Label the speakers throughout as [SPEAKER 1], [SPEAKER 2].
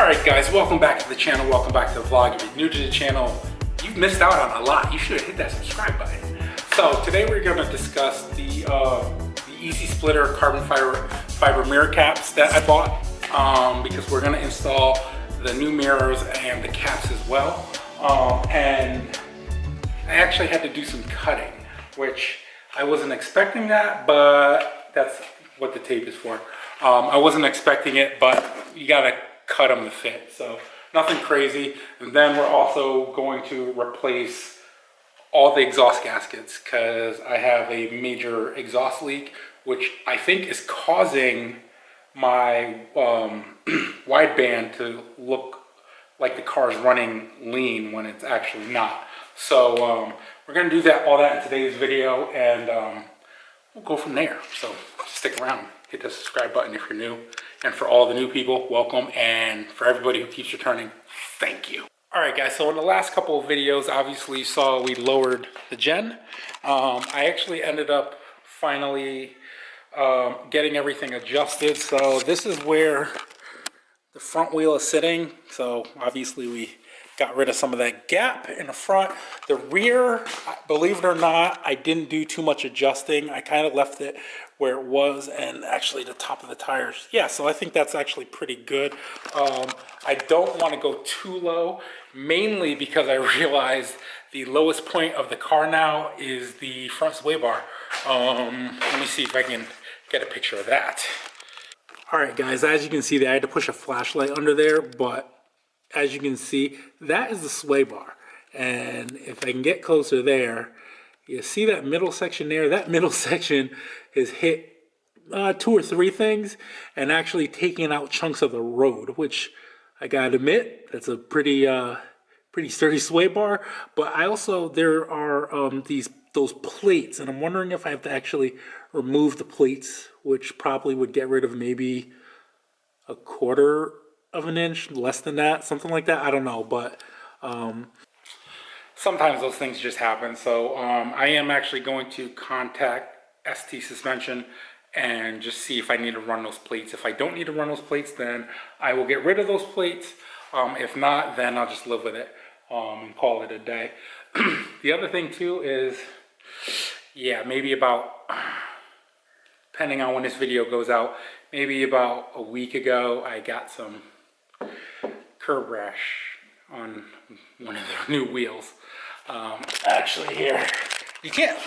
[SPEAKER 1] Alright guys, welcome back to the channel, welcome back to the vlog. If you're new to the channel, you've missed out on a lot. You should have hit that subscribe button. So today we're going to discuss the Easy Splitter carbon fiber mirror caps that I bought because we're going to install the new mirrors and the caps as well. And I actually had to do some cutting, which I wasn't expecting that, but that's what the tape is for. I wasn't expecting it, but you gotta cut them to fit, so nothing crazy. And then we're also going to replace all the exhaust gaskets because I have a major exhaust leak, which I think is causing my wideband to look like the car is running lean when it's actually not. So we're gonna do all that in today's video, and we'll go from there. So stick around, hit the subscribe button if you're new, and for all the new people, welcome, and for everybody who keeps returning, thank you. All right guys, so in the last couple of videos, obviously you saw we lowered the gen. I actually ended up finally getting everything adjusted. So this is where the front wheel is sitting. So obviously we got rid of some of that gap in the front. The rear, believe it or not, I didn't do too much adjusting. I kind of left it where it was, and actually the top of the tires. Yeah, so I think that's actually pretty good. I don't want to go too low, mainly because I realized the lowest point of the car now is the front sway bar. Let me see if I can get a picture of that. All right, guys, as you can see, I had to push a flashlight under there, but as you can see, that is the sway bar. And if I can get closer there, you see that middle section there? That middle section has hit 2 or 3 things and actually taking out chunks of the road, which I gotta admit, that's a pretty sturdy sway bar. But I also, there are those plates, and I'm wondering if I have to actually remove the plates, which probably would get rid of maybe 1/4 of an inch, less than that, something like that. I don't know, but sometimes those things just happen. So I am actually going to contact ST Suspension and just see if I need to run those plates. If I don't need to run those plates, then I will get rid of those plates. If not, then I'll just live with it and call it a day. The other thing too is, yeah, maybe about, depending on when this video goes out, maybe about a week ago, I got some curb rash on one of the new wheels. Actually here, you can't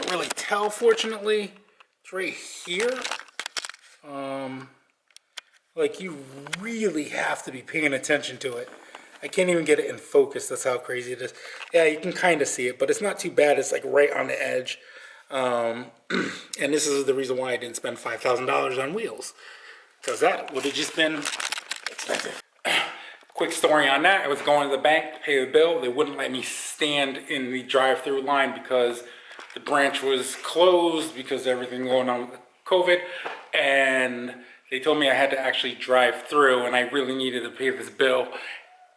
[SPEAKER 1] really tell, fortunately. It's right here. Like, you really have to be paying attention to it. I can't even get it in focus, that's how crazy it is. Yeah, you can kind of see it, but it's not too bad. It's like right on the edge. And this is the reason why I didn't spend $5,000 on wheels, because that would have just been expensive. Quick story on that. I was going to the bank to pay the bill. They wouldn't let me stand in the drive-through line because the branch was closed because of everything going on with COVID. And they told me I had to actually drive through, and I really needed to pay this bill.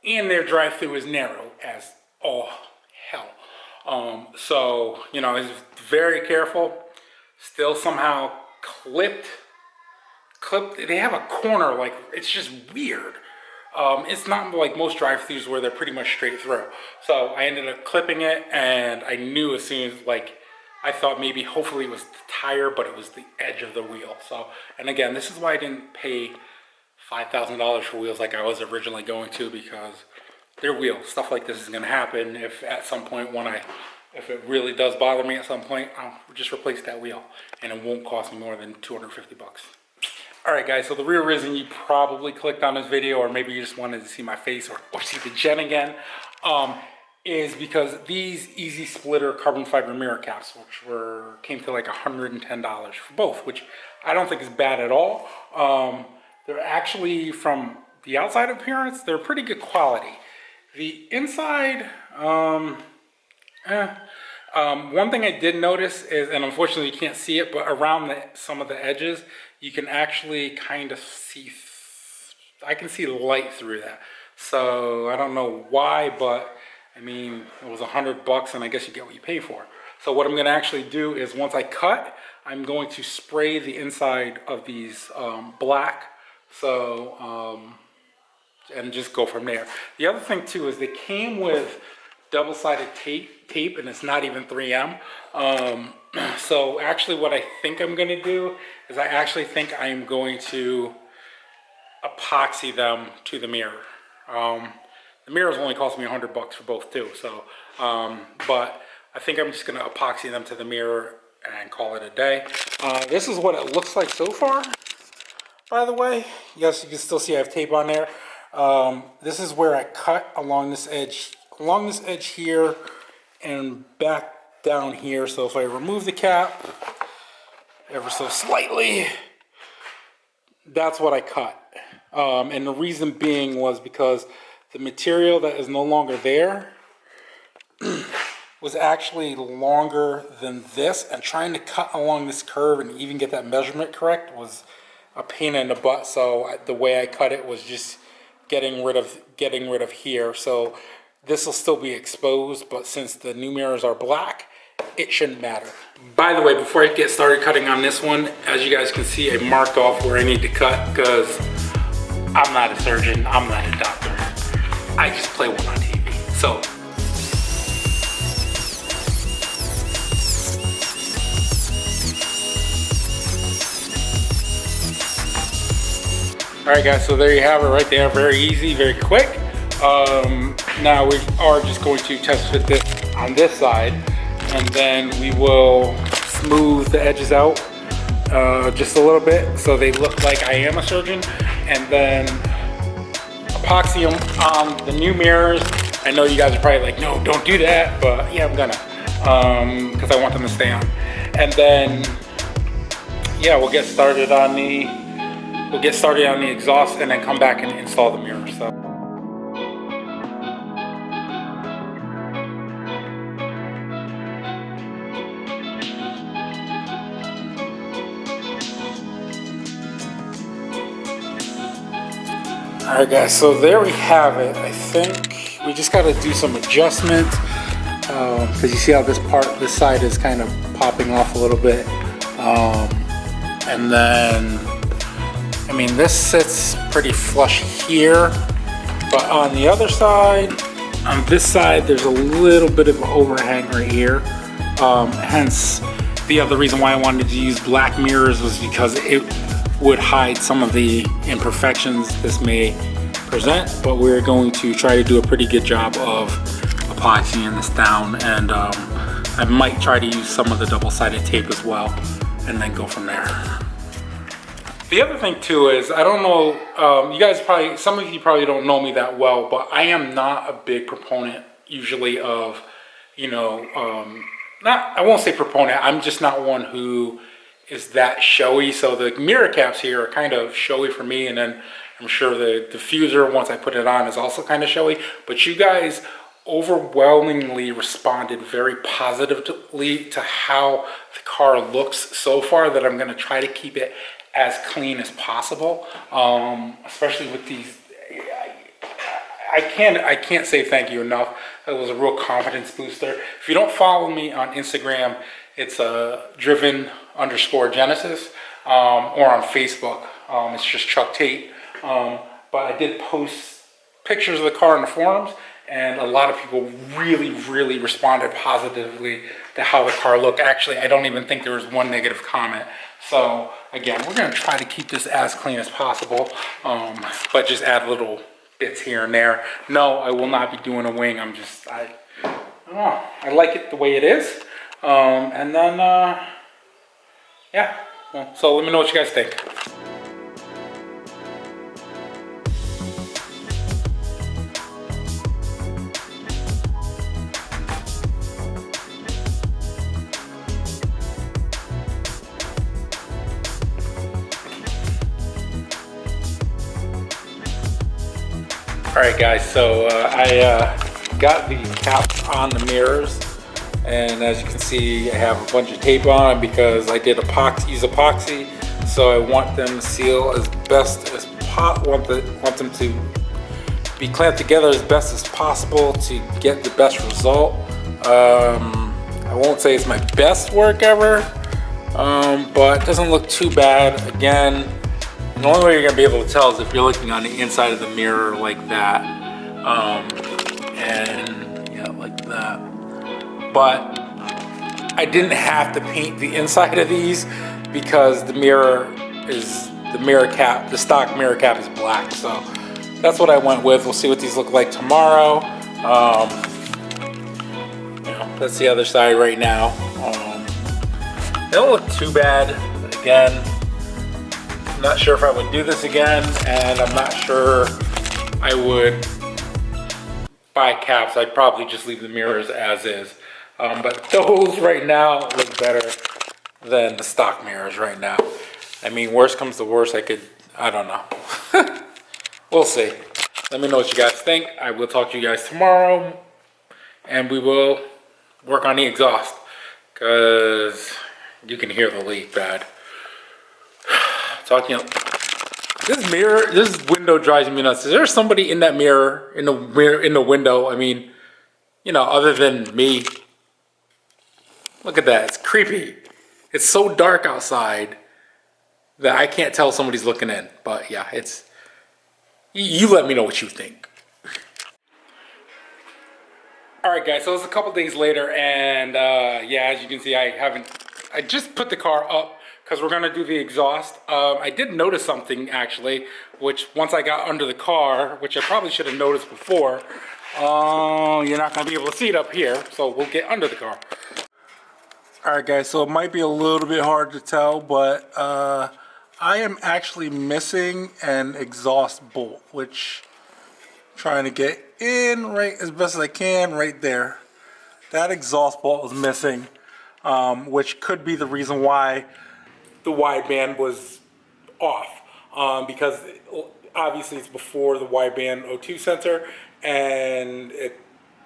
[SPEAKER 1] And their drive-through is narrow as all hell. So, you know, I was very careful. Still somehow clipped. They have a corner, like, it's just weird. It's not like most drive-thrus where they're pretty much straight through. So I ended up clipping it, and I knew as soon as, like, I thought maybe hopefully it was the tire, but it was the edge of the wheel. So, and again, this is why I didn't pay $5,000 for wheels like I was originally going to, because they're wheels. Stuff like this is going to happen if at some point if it really does bother me at some point, I'll just replace that wheel, and it won't cost me more than 250 bucks. Alright guys, so the real reason you probably clicked on this video, or maybe you just wanted to see my face or see the gen again, is because these Easy Splitter carbon fiber mirror caps, which came to like $110 for both, which I don't think is bad at all. They're actually, from the outside appearance, they're pretty good quality. The inside, one thing I did notice is, and unfortunately you can't see it, but around some of the edges, you can actually kind of see, I can see light through that. So I don't know why, but I mean, it was $100 and I guess you get what you pay for. So what I'm going to actually do is, once I cut, I'm going to spray the inside of these black. So and just go from there. The other thing too is they came with double-sided tape, and it's not even 3M. So actually what I think I'm going to do is I actually think I'm going to epoxy them to the mirror. The mirrors only cost me $100 for both too, so but I think I'm just going to epoxy them to the mirror and call it a day. This is what it looks like so far, by the way. Yes, you can still see I have tape on there. This is where I cut along this edge here and back down here. So if I remove the cap ever so slightly, that's what I cut. And the reason being was because the material that is no longer there was actually longer than this, and trying to cut along this curve and even get that measurement correct was a pain in the butt. So the way I cut it was just getting rid of here. So this will still be exposed, but since the new mirrors are black, it shouldn't matter. By the way, before I get started cutting on this one, as you guys can see, I marked off where I need to cut because I'm not a surgeon, I'm not a doctor. I just play one on TV. So all right guys, so there you have it right there. Very easy, very quick. Now we are just going to test fit this on this side, and then we will smooth the edges out just a little bit so they look like I am a surgeon, and then epoxy them on the new mirrors. I know you guys are probably like, no, don't do that, but yeah, I'm gonna, because I want them to stay on. And then, yeah, we'll get started on the exhaust and then come back and install the mirror. So. All right guys, so there we have it. I think we just got to do some adjustments because you see how this side is kind of popping off a little bit. And then, I mean, this sits pretty flush here, but on the other side, on this side, there's a little bit of an overhang right here. Hence, the other reason why I wanted to use black mirrors was because it would hide some of the imperfections this may present, but we're going to try to do a pretty good job of epoxying this down, and I might try to use some of the double-sided tape as well, and then go from there. The other thing too is, I don't know, you guys probably, some of you probably don't know me that well, but I am not a big proponent usually of, you know, I won't say proponent, I'm just not one who is that showy. So the mirror caps here are kind of showy for me, and then I'm sure the diffuser, once I put it on, is also kind of showy. But you guys overwhelmingly responded very positively to how the car looks so far, that I'm going to try to keep it as clean as possible, especially with these. I can't say thank you enough. It was a real confidence booster. If you don't follow me on Instagram, it's driven_Genesis, or on Facebook, it's just Chuck Tate. But I did post pictures of the car in the forums, and a lot of people really responded positively to how the car looked. Actually, I don't even think there was one negative comment. So again, we're going to try to keep this as clean as possible, but just add little bits here and there. No, I will not be doing a wing. I don't know, I like it the way it is. And then yeah, well, so let me know what you guys think. Alright guys, so I got the caps on the mirrors, and as you can see, I have a bunch of tape on because I did use epoxy, so I want them to seal as best as want them to be clamped together as best as possible to get the best result. I won't say it's my best work ever, but it doesn't look too bad. Again, The only way you're gonna be able to tell is if you're looking on the inside of the mirror like that, and yeah, like that. But I didn't have to paint the inside of these because the stock mirror cap is black. So that's what I went with. We'll see what these look like tomorrow. That's the other side right now. They don't look too bad. Again, I'm not sure if I would do this again, and I'm not sure I would buy caps. I'd probably just leave the mirrors as is. But those right now look better than the stock mirrors right now. I mean, worst comes to worst, I don't know. We'll see. Let me know what you guys think. I will talk to you guys tomorrow, and we will work on the exhaust, because you can hear the leak bad. Talking, this window drives me nuts. Is there somebody in that mirror, in the window? I mean, you know, other than me. Look at that, it's creepy. It's so dark outside that I can't tell somebody's looking in. But yeah, you let me know what you think. All right, guys, so it's a couple days later, and yeah, as you can see, I just put the car up because we're gonna do the exhaust. I did notice something actually, which once I got under the car, which I probably should have noticed before, you're not gonna be able to see it up here, so we'll get under the car. All right, guys, so it might be a little bit hard to tell, but I am actually missing an exhaust bolt, which I'm trying to get in right as best as I can right there. That exhaust bolt is missing, which could be the reason why the wideband was off, because obviously it's before the wideband O2 sensor, and it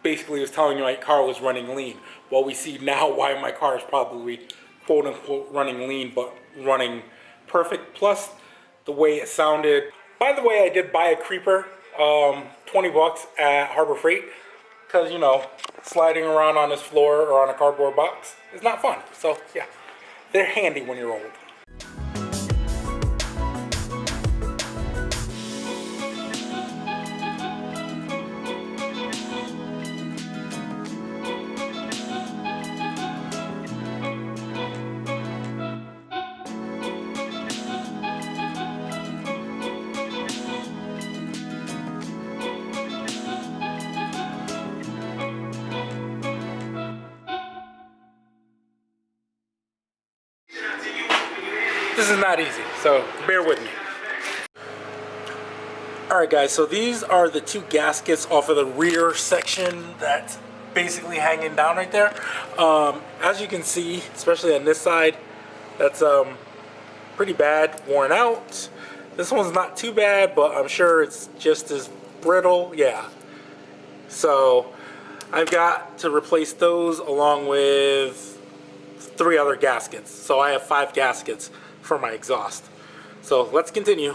[SPEAKER 1] basically was telling me my car was running lean. Well, we see now why my car is probably quote unquote running lean, but running perfect, plus the way it sounded. By the way, I did buy a creeper, 20 bucks at Harbor Freight, because, you know, sliding around on this floor or on a cardboard box is not fun. So yeah, they're handy when you're old. This is not easy, so bear with me. Alright guys, so these are the two gaskets off of the rear section that's basically hanging down right there. As you can see, especially on this side, that's pretty bad, worn out. This one's not too bad, but I'm sure it's just as brittle, yeah. So I've got to replace those along with 3 other gaskets. So I have 5 gaskets for my exhaust. So let's continue.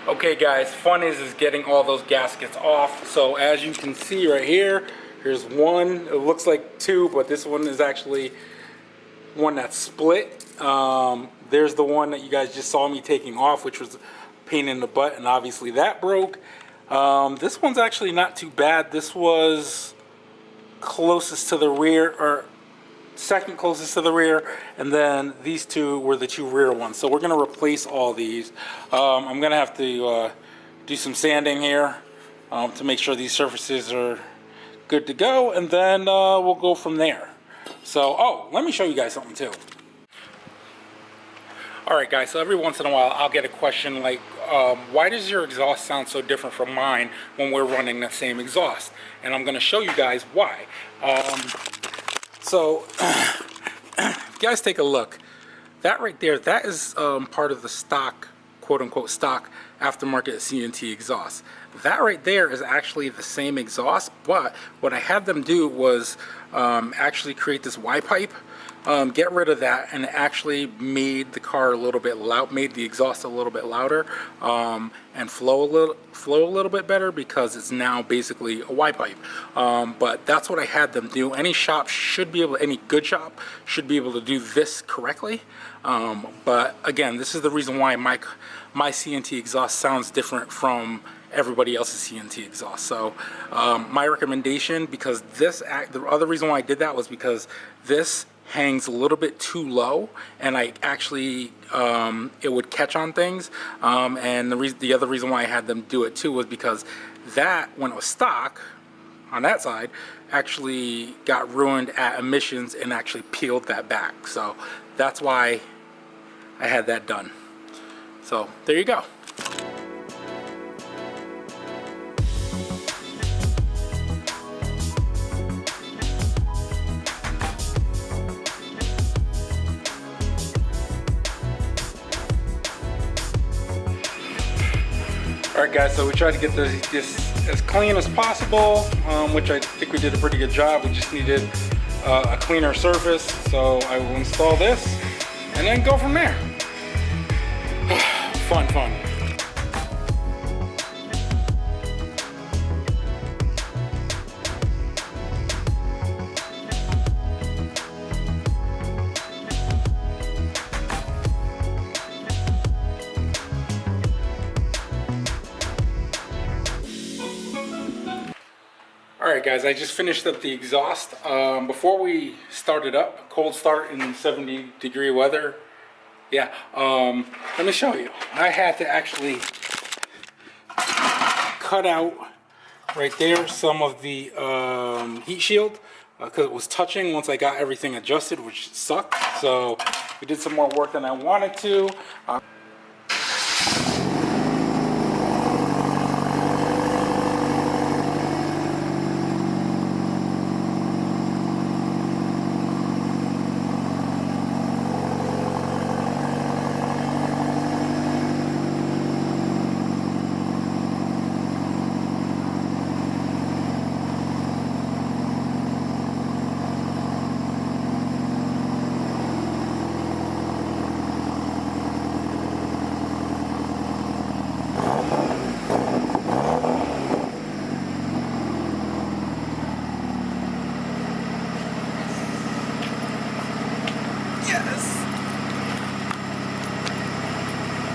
[SPEAKER 1] Okay guys, fun is getting all those gaskets off. So as you can see right here, here's one. It looks like 2, but this one is actually one that's split. There's the one that you guys just saw me taking off, which was a pain in the butt, and obviously that broke. This one's actually not too bad. This was closest to the rear, or second closest to the rear, and then these 2 were the 2 rear ones. So we're going to replace all these. I'm going to have to do some sanding here to make sure these surfaces are good to go, and then we'll go from there. So, oh, let me show you guys something too. Alright guys, so every once in a while I'll get a question like, why does your exhaust sound so different from mine when we're running the same exhaust? And I'm going to show you guys why. So, you guys take a look. That right there, that is part of the stock, quote-unquote stock, aftermarket CNT exhaust. That right there is actually the same exhaust, but what I had them do was actually create this Y-pipe get rid of that, and it actually made the car a little bit loud, made the exhaust a little bit louder, and flow a little bit better, because it's now basically a Y pipe. But that's what I had them do. Any shop should be able, any good shop should be able to do this correctly. But again, this is the reason why my CNT exhaust sounds different from everybody else's CNT exhaust. So my recommendation, because the other reason why I did that was because this hangs a little bit too low, and I actually it would catch on things, and the other reason why I had them do it too was because that, when it was stock on that side, actually got ruined at emissions and actually peeled that back. So that's why I had that done. So there you go. Alright guys, so we tried to get this as clean as possible, which I think we did a pretty good job. We just needed a cleaner surface, so I will install this and then go from there. Fun. Alright guys, I just finished up the exhaust. Before we started up, cold start in 70-degree weather. Yeah, let me show you. I had to actually cut out right there some of the heat shield, because it was touching once I got everything adjusted, which sucked. So we did some more work than I wanted to.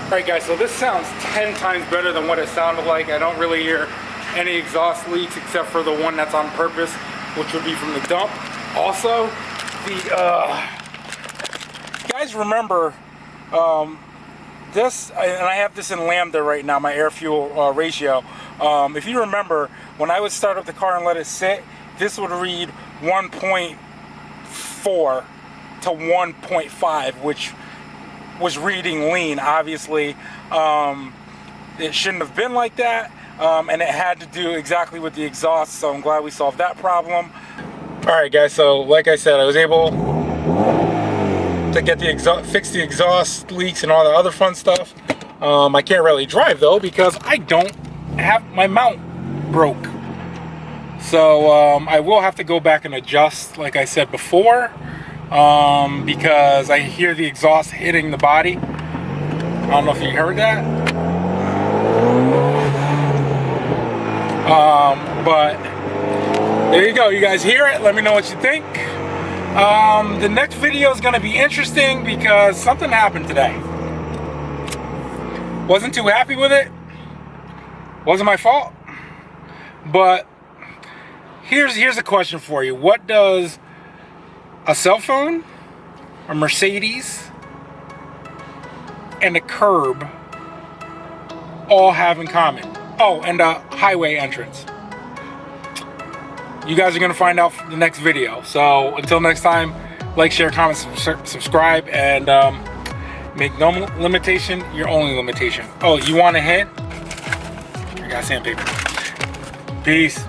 [SPEAKER 1] Alright guys, so this sounds 10 times better than what it sounded like. I don't really hear any exhaust leaks except for the one that's on purpose, which would be from the dump. Also, guys remember this, and I have this in Lambda right now, my air fuel ratio. If you remember, when I would start up the car and let it sit, this would read 1.4 to 1.5, which was reading lean. Obviously it shouldn't have been like that, and it had to do exactly with the exhaust, so I'm glad we solved that problem. Alright guys, so like I said, I was able to get the fix the exhaust leaks and all the other fun stuff. I can't really drive though because I don't have, my mount broke, so I will have to go back and adjust like I said before, because I hear the exhaust hitting the body. I don't know if you heard that. But there you go. You guys hear it. Let me know what you think. The next video is going to be interesting because something happened today. Wasn't too happy with it. Wasn't my fault. But here's a question for you. What does a cell phone, a Mercedes, and a curb all have in common? Oh, and a highway entrance. You guys are going to find out in the next video. So until next time, like, share, comment, subscribe, and make no limitation your only limitation. Oh, you want a hint? I got sandpaper. Peace.